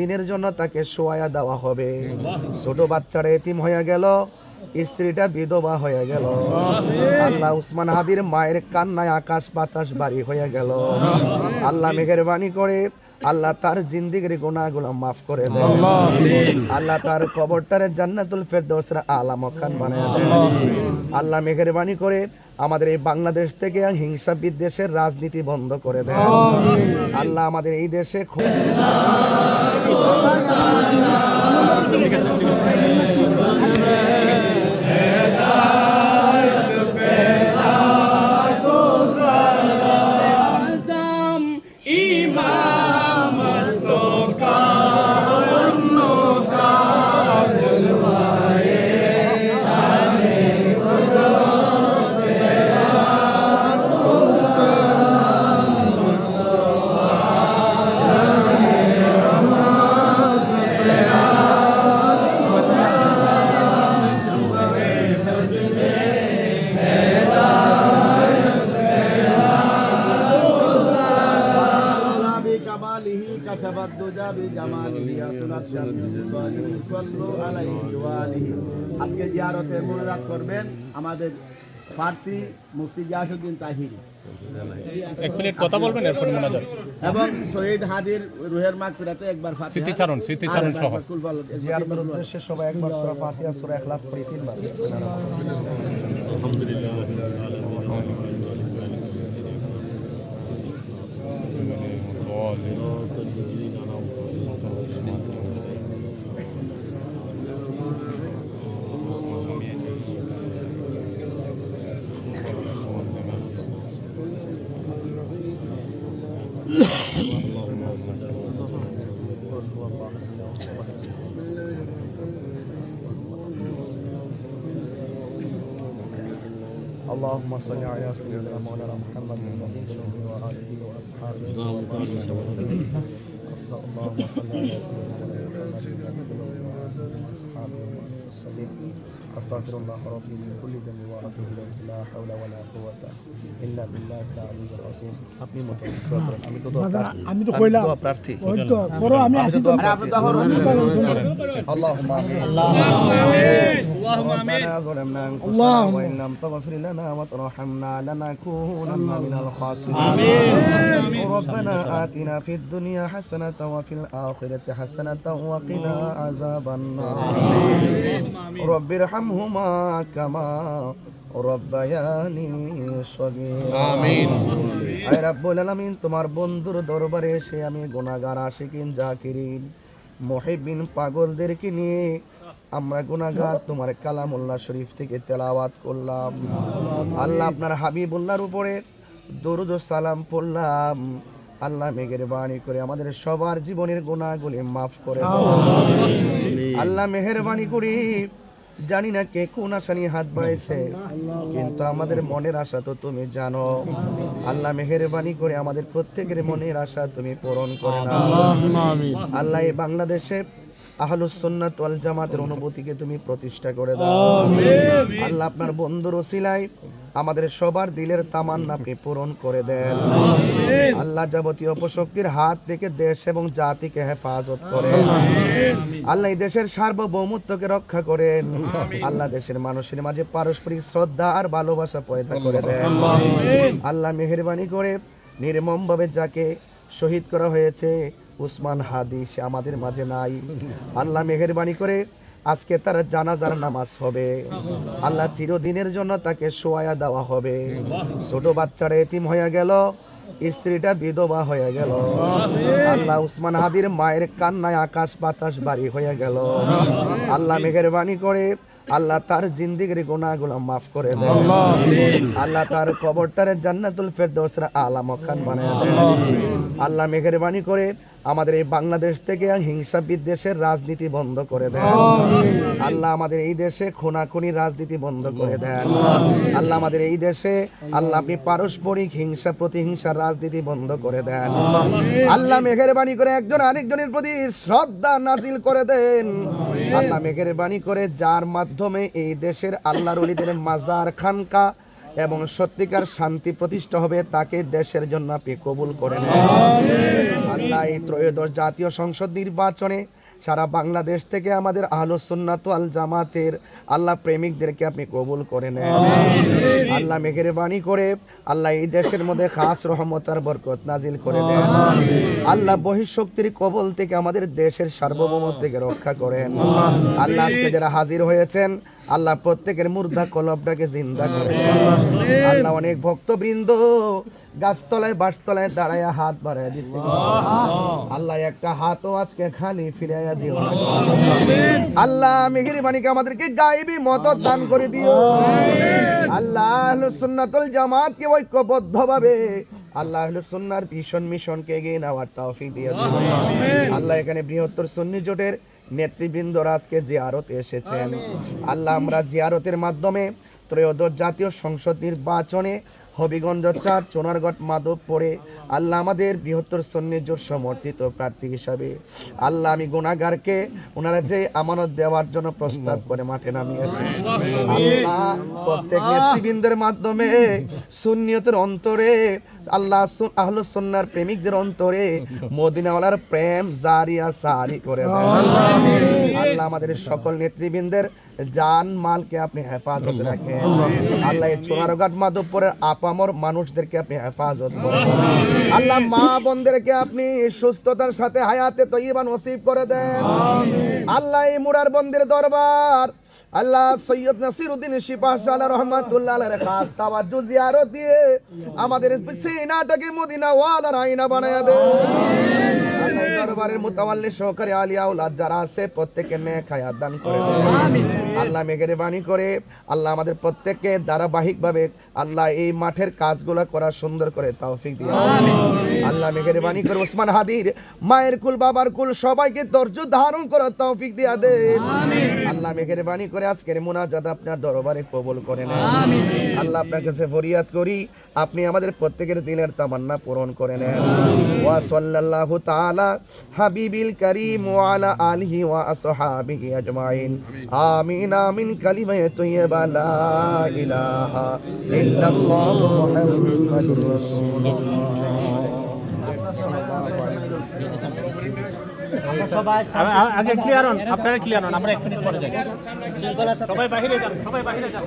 দিনের জন্য তাকে শোয়া দেওয়া হবে। ছোট বাচ্চারা এতিম হয়ে গেল, স্ত্রীটা বিধবা হয়ে গেল। আল্লাহ উসমান হাদির মায়ের কান্নায় আকাশ বাতাস বাড়ি হয়ে গেল। আল্লাহ মেহেরবানি করে আল্লাহ তার জিন্দেগির গুনাহগুলো মাফ করে দেন। আল্লাহ তার কবরটারে জান্নাতুল ফেরদৌসের আলা মাকান বানায় দেন। আল্লাহ মেহেরবানি করে আমাদের এই বাংলাদেশ থেকে হিংসা বিদ্বেষের রাজনীতি বন্ধ করে দেন। আল্লাহ আমাদের এই দেশে আজকে জিয়ারতে মুরাদ করবেন আমাদের প্রার্থী মুফতি গিয়াসউদ্দিন তাহির। এক মিনিট কথা বলবেন, এরপর মুনাজাত এবং শহীদ হাদির রুহের মাগফিরাতে একবার স্মৃতিচারণ সহ জিয়ারতের উদ্দেশ্যে সবাই একবার সূরা ফাতিহা সূরা ইখলাস পড়ে তিনবার। আলহামদুলিল্লাহ। اللهم صل على سيدنا مولانا محمد النبي وآله وأصحابه اللهم صل على سيدنا محمد وأصحابه وسلم أستغفر الله ربي من كل ذنب وأتوب إليه لا حول ولا قوة إلا بالله العلي العظيم। আপনি মত আমি তো কইলাম প্রার্থী ওই তো বড় আমি আসি তো আপনি তো اللهم آمين اللهم آمين ظلمنا أنفسنا وإن لم تغفر لنا وترحمنا لنكونن من الخاسرين آمين ربنا آتنا في الدنيا حسنة وفي الآخرة حسنة وقنا عذاب النار رب ارحمهما كما রব্বায়ানি সগীরা আমিন। আয় রাব্বুল আলামিন, তোমার বন্ধুর দরবারে এসে আমি গুনাহগার আশিকিন জাকিরিন মুহিব্বিন পাগলদেরকে নিয়ে আমরা গুনাহগার তোমার কালামুল্লাহ শরীফ থেকে তেলাওয়াত করলাম। আল্লাহ আপনার হাবিবুল্লাহর উপরে দরুদ ও সালাম পড়লাম। আল্লাহ মেহেরবানি করে আমাদের সবার জীবনের গুনাহগুলি মাফ করে দাও। আল্লাহ মেহেরবানি করে জানি না কে কোন আশা নিয়ে হাত বাড়াইছে, কিন্তু আমাদের মনের আশা তো তুমি জানো। আল্লাহ মেহেরবানি করে আমাদের প্রত্যেকের মনের আশা তুমি পূরণ করে নাও। আল্লাহ এই বাংলাদেশে আহলুস সুন্নাত ওয়াল জামাতের অনুভূতিকে তুমি প্রতিষ্ঠা করে দাও। আল্লাহ আপনার বন্ধুর ওসিলায় আমাদের সবার দিলের তামান্না আপনি পূরণ করে দেন। আল্লাহ যাবতীয় অপশক্তির হাত থেকে দেশ এবং জাতিকে হেফাজত করেন। আল্লাহ এই দেশের সার্বভৌমত্বকে রক্ষা করেন। আল্লাহ দেশের মানুষের মাঝে পারস্পরিক শ্রদ্ধা আর ভালোবাসা পয়দা করে দেন। আল্লাহ মেহেরবানি করে নির্মমভাবে যাকে শহীদ করা হয়েছে উসমান হাদি, সে আমাদের মাঝে নাই। আল্লাহ মেহেরবানি করে আজকে তার জানাজার নামাজ হবে। আল্লাহ চিরদিনের জন্য তাকে শোয়া দেওয়া হবে। ছোট বাচ্চারা এতিম হয়ে গেল, স্ত্রীটা বিধবা হয়ে গেল। আল্লাহ উসমান হাদির মায়ের কান্নায় আকাশ বাতাস বাড়ি হয়ে গেল। আল্লাহ মেহেরবানি করে আল্লাহ তার জিন্দেগির গুনাহগুলো মাফ করে দেন। আল্লাহ তার কবরটারে জান্নাতুল ফেরদৌসের আলা মাকান বানায় দেন। আল্লাহ মেহেরবানি করে আমাদের এই বাংলাদেশ থেকে হিংসা বিদ্বেষের রাজনীতি বন্ধ করে দেন। আল্লাহ আমাদের এই দেশে খুনাখুনি রাজনীতি বন্ধ করে দেন। আল্লাহ আমাদের এই দেশে আল্লাহ আপনি পারস্পরিক হিংসা প্রতিহিংসার রাজনীতি বন্ধ করে দেন। আল্লাহ মেহেরবানি করে একজন আরেকজনের প্রতি শ্রদ্ধা নাজিল করে দেন। আল্লাহ মেহেরবানি করে যার মাধ্যমে এই দেশের আল্লাহর ওলিদের মাজার খানকা এবং সত্যিকার শান্তি প্রতিষ্ঠা হবে তাকে দেশের জন্য আপনি কবুল করে নেন। আল্লাহ এই ত্রয়োদশ জাতীয় সংসদ নির্বাচনে সারা বাংলাদেশ থেকে আমাদের আহলুস সুন্নাত ওয়াল জামাতের আল্লাহ প্রেমিকদেরকে আপনি কবুল করে নেন। আল্লাহ মেহেরবানি করে আল্লাহ এই দেশের মধ্যে খাস রহমত আর বরকত নাজিল করে দেন। আল্লাহ বহিঃশক্তির কবল থেকে আমাদের দেশের সার্বভৌমত্ব থেকে রক্ষা করেন। আল্লাহ আজকে যারা হাজির হয়েছেন আল্লাহ প্রত্যেকের মুর্দা কলবটাকে জিন্দা করে দেন। আল্লাহ অনেক ভক্তবৃন্দ গাছতলায় বাসতলায় দাঁড়ায় হাত বাড়ায় দিছে, আল্লাহ একটা হাতও আজকে খালি ফিরাইয়া দিও না। আল্লাহ মেহেরবানিকে আমাদেরকে গায়েবী মদত দান করে দিও। আল্লাহ আহলুস সুন্নাতুল জামাতকে ঐক্যবদ্ধভাবে আল্লাহ আহলুস সুন্নাহর ভীষণ মিশনকে এগিয়ে নেওয়ার তৌফিক দিয়ে দিও। আল্লাহ এখানে বৃহত্তর সুন্নি জোটের নেতৃবৃন্দরা আজকে জিয়ারতে এসেছেন। আল্লাহ আমরা জিয়ারতের মাধ্যমে ত্রয়োদশ জাতীয় সংসদ নির্বাচনে হবিগঞ্জ ৪ চোনারগড় মাধবপুরে আল্লাহ আমাদের বৃহত্তর সুন্নি জোট সমর্থিত প্রার্থী হিসাবে আল্লাহ আমি গুনাহগারকে ওনারা যে আমানত দেওয়ার জন্য প্রস্তাব করে মাঠে নামিয়েছে, আল্লাহ প্রত্যেক নেতৃবৃন্দের মাধ্যমে সুন্নিয়তের অন্তরে আল্লাহ আহলুস সুন্নাহর প্রেমিকদের অন্তরে মদিনাওয়ালার প্রেম জারি আর সারি করে দেন। আল্লাহ আমাদের সকল নেতৃবৃন্দের জান মালকে আপনি হেফাজত রাখেন। আল্লাহ এই চোনারঘাট মাধবপুরের আপামর মানুষদেরকে আপনি হেফাজত করেন। আল্লাহ মা বোনদেরকে আপনি সুস্থতার সাথে হায়াতে তৈয়বা নসিব করে দেন। আল্লাহ এই মুরার বন্দির দরবার আল্লাহ সৈয়দ নাসিরউদ্দিন শিপা শাহ রহমাতুল্লাহ আলাইহির খাস তাওয়াজ্জু জিয়ারত দিয়ে আমাদের সিনাটাকে মদিনা ওয়ালার আয়না বানায়া দেন। আল্লাহ এই দরবারের মুতাওয়াল্লি সহকারী আলিয়া আওলাদ যারা আছে প্রত্যেককে নেক হায়াত দান করে দেন। আল্লাহ মেহেরবানি করে আল্লাহ আমাদের প্রত্যেককে ধারাবাহিকভাবে আল্লাহ এই মাঠের কাজগুলো করা সুন্দর করে তৌফিক দিন। আল্লাহ মেহেরবানি করে ওসমান হাদির মায়ের কুল বাবার কুল সবাইকে ধৈর্য ধারণ করার তৌফিক দিয়া দেন। আল্লাহ মেহেরবানি করে আজকের মুনাজাত আপনার দরবারে কবুল করে নেন। আল্লাহ আপনার কাছে ফরিয়াদ করি আপনি আমাদের প্রত্যেকের দিলের তামান্না পূরণ করে নেন। ওয়া সাল্লাল্লাহু তাআলা হাবিবিল কারীম ওয়া আলা আলিহি ওয়া আসহাবিহি আজমাইন। আমিন আমিন কালিমায়ে তাইয়্যিবা লা ইলাহা ইল্লাল্লাহ মুহাম্মাদুর রাসূলুল্লাহ। আগে ক্লিয়ার হন, আপনারা ক্লিয়ার হন, আমরা 1 মিনিট পরে যাই। সবাই বাইরে যান, সবাই বাইরে যান।